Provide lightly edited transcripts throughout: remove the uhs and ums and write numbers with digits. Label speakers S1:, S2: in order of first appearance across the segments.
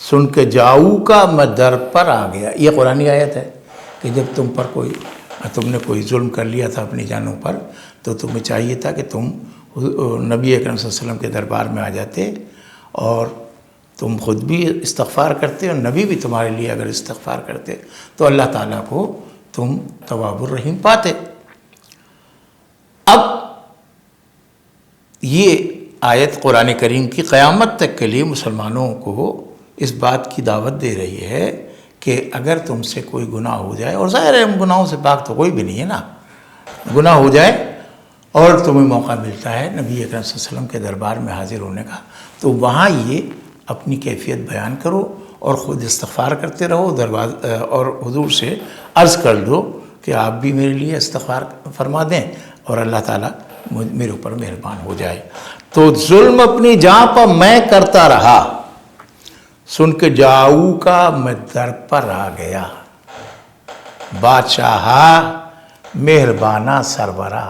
S1: سن کے جاؤ کا میں در پر آ گیا. یہ قرآنی آیت ہے کہ جب تم نے کوئی ظلم کر لیا تھا اپنی جانوں پر تو تمہیں چاہیے تھا کہ تم نبی اکرم صلی اللہ علیہ وسلم کے دربار میں آ جاتے اور تم خود بھی استغفار کرتے اور نبی بھی تمہارے لیے اگر استغفار کرتے تو اللہ تعالیٰ کو تم تواب الرحیم پاتے. اب یہ آیت قرآن کریم کی قیامت تک کے لیے مسلمانوں کو اس بات کی دعوت دے رہی ہے کہ اگر تم سے کوئی گناہ ہو جائے، اور ظاہر ہے گناہوں سے پاک تو کوئی بھی نہیں ہے نا، گناہ ہو جائے اور تمہیں موقع ملتا ہے نبی اکرم صلی اللہ علیہ وسلم کے دربار میں حاضر ہونے کا، تو وہاں یہ اپنی کیفیت بیان کرو اور خود استغفار کرتے رہو اور حضور سے عرض کر دو کہ آپ بھی میرے لیے استغفار فرما دیں اور اللہ تعالیٰ میرے اوپر مہربان ہو جائے. تو ظلم اپنی جان پر میں کرتا رہا، سن کے جاؤ کا میں در پر آ گیا. بادشاہ مہربانہ سرورا،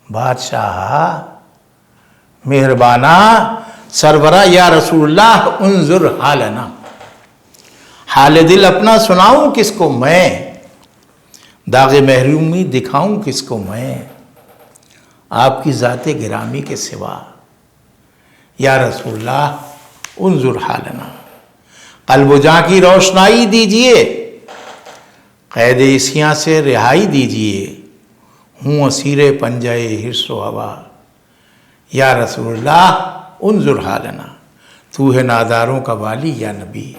S1: بادشاہ مہربانہ سرورا یا رسول اللہ انظر حالنا، حال دل اپنا سناؤں کس کو میں، داغ محرومی دکھاؤں کس کو میں، آپ کی ذات گرامی کے سوا. یا رسول اللہ انظر حالنا، قلب و جاں کی روشنائی دیجئے، قید عصیاں سے رہائی دیجئے، ہوں اسیر پنجہ حرص و ہوا. یا رسول اللہ انظر حالنا، تو ہے ناداروں کا والی یا نبی،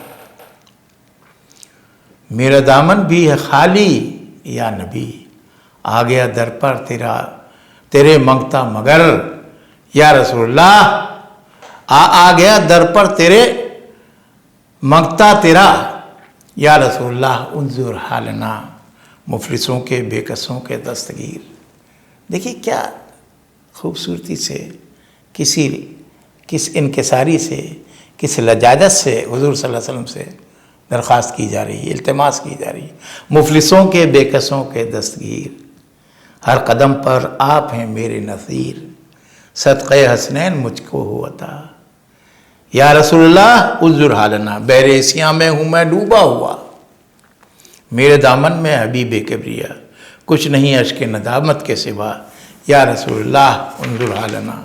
S1: میرا دامن بھی ہے خالی یا نبی، آ گیا در پر تیرے منگتا مگر. یا رسول اللہ آ گیا در پر تیرے منگتا تیرا. یا رسول اللہ انظر حالنا، مفلسوں کے بے کسوں کے دستگیر. دیکھیے کیا خوبصورتی سے کس انکساری سے، کس لجاجت سے حضور صلی اللہ علیہ وسلم سے درخواست کی جا رہی ہے، التماس کی جا رہی ہے. مفلسوں کے بے کسوں کے دستگیر، ہر قدم پر آپ ہیں میرے نصیر، صدقہ حسنین مجھ کو ہو عطا. یا رسول اللہ انظر حالنا، بحر عصیاں میں ہوں میں ڈوبا ہوا، میرے دامن میں حبیب کبریا، کچھ نہیں اشک ندامت کے سوا. یا رسول اللہ انظر حالنا.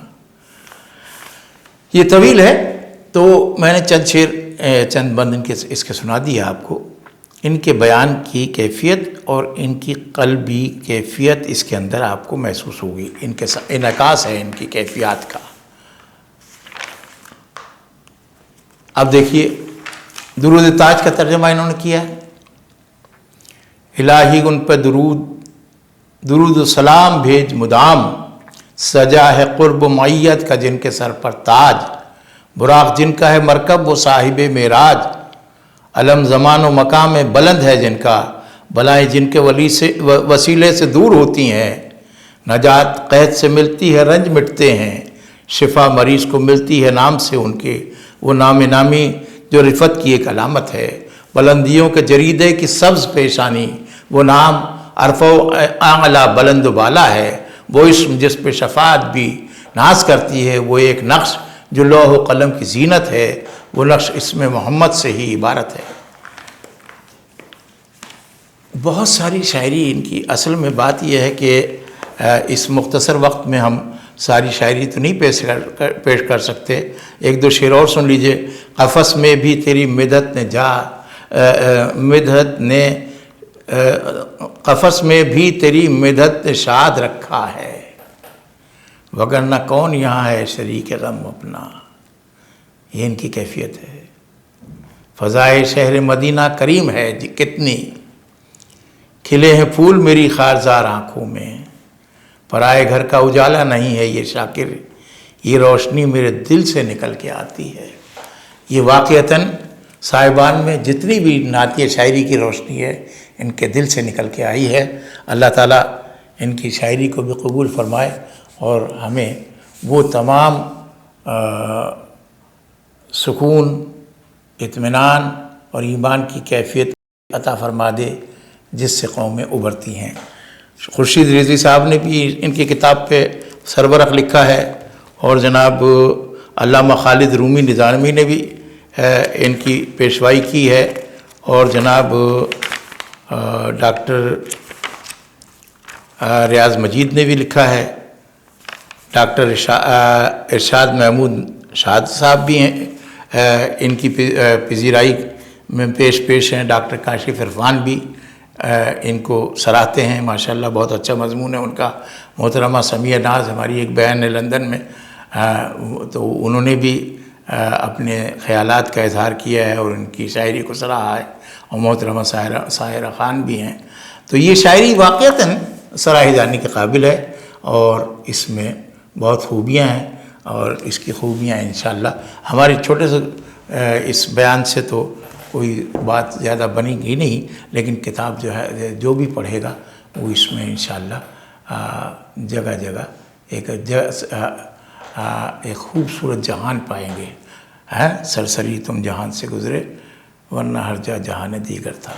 S1: یہ طویل ہے تو میں نے چند بند اس کے سنا دیا آپ کو. ان کے بیان کی کیفیت اور ان کی قلبی کیفیت اس کے اندر آپ کو محسوس ہوگی، ان کے انعکاس ہے ان کی کیفیات کا. اب دیکھیے درود تاج کا ترجمہ انہوں نے کیا ہے. الہی ان پہ درود و سلام بھیج مدام، سجا ہے قرب و معیت کا جن کے سر پر تاج، براق جن کا ہے مرکب وہ صاحب معراج، علم زمان و مقام بلند ہے جن کا، بلائیں جن کے وسیلے سے دور ہوتی ہیں، نجات قحط سے ملتی ہے رنج مٹتے ہیں، شفا مریض کو ملتی ہے نام سے ان کے، وہ نام نامی جو رفت کی ایک علامت ہے، بلندیوں کے جریدے کی سبز پیشانی، وہ نام عرف و اعلیٰ بلند و بالا ہے، وہ اسم جس پہ شفاعت بھی ناز کرتی ہے، وہ ایک نقش جو لوح و قلم کی زینت ہے، وہ نقش اسم محمد سے ہی عبارت ہے. بہت ساری شاعری ان کی، اصل میں بات یہ ہے کہ اس مختصر وقت میں ہم ساری شاعری تو نہیں پیش کر سکتے. ایک دو شعر اور سن لیجئے. قفس میں بھی تیری قفس میں بھی تیری مدحت نے شاد رکھا ہے، وگرنہ کون یہاں ہے شریک غم اپنا. یہ ان کی کیفیت ہے. فضائے شہر مدینہ کریم ہے کتنی، کھلے ہیں پھول میری خارزار آنکھوں میں، پرائے گھر کا اجالا نہیں ہے یہ شاکر، یہ روشنی میرے دل سے نکل کے آتی ہے. یہ واقعتاً صاحبان میں جتنی بھی نعتیہ شاعری کی روشنی ہے ان کے دل سے نکل کے آئی ہے. اللہ تعالیٰ ان کی شاعری کو بھی قبول فرمائے اور ہمیں وہ تمام سکون، اطمینان اور ایمان کی کیفیت عطا فرما دے جس سے قومیں ابھرتی ہیں. خورشید رضوی صاحب نے بھی ان کی کتاب پہ سربرق لکھا ہے، اور جناب علامہ خالد رومی نظامی نے بھی ان کی پیشوائی کی ہے، اور جناب ڈاکٹر ریاض مجید نے بھی لکھا ہے، ڈاکٹر ارشاد محمود شاد صاحب بھی ہیں، ان کی پذیرائی میں پیش ہیں، ڈاکٹر کاشف عرفان بھی ان کو سراہتے ہیں، ماشاءاللہ بہت اچھا مضمون ہے ان کا۔ محترمہ سمیہ ناز ہماری ایک بہن ہے لندن میں، تو انہوں نے بھی اپنے خیالات کا اظہار کیا ہے اور ان کی شاعری کو سراہا ہے، اور محترمہ ساحرہ خان بھی ہیں۔ تو یہ شاعری واقعتاً سراہی جانے کے قابل ہے، اور اس میں بہت خوبیاں ہیں، اور اس کی خوبیاں انشاءاللہ ہمارے چھوٹے سے اس بیان سے تو کوئی بات زیادہ بنے گی نہیں، لیکن کتاب جو ہے جو بھی پڑھے گا وہ اس میں انشاءاللہ جگہ جگہ ایک خوبصورت جہان پائیں گے۔ سرسری تم جہان سے گزرے ورنہ ہر جا جہان دیگر تھا۔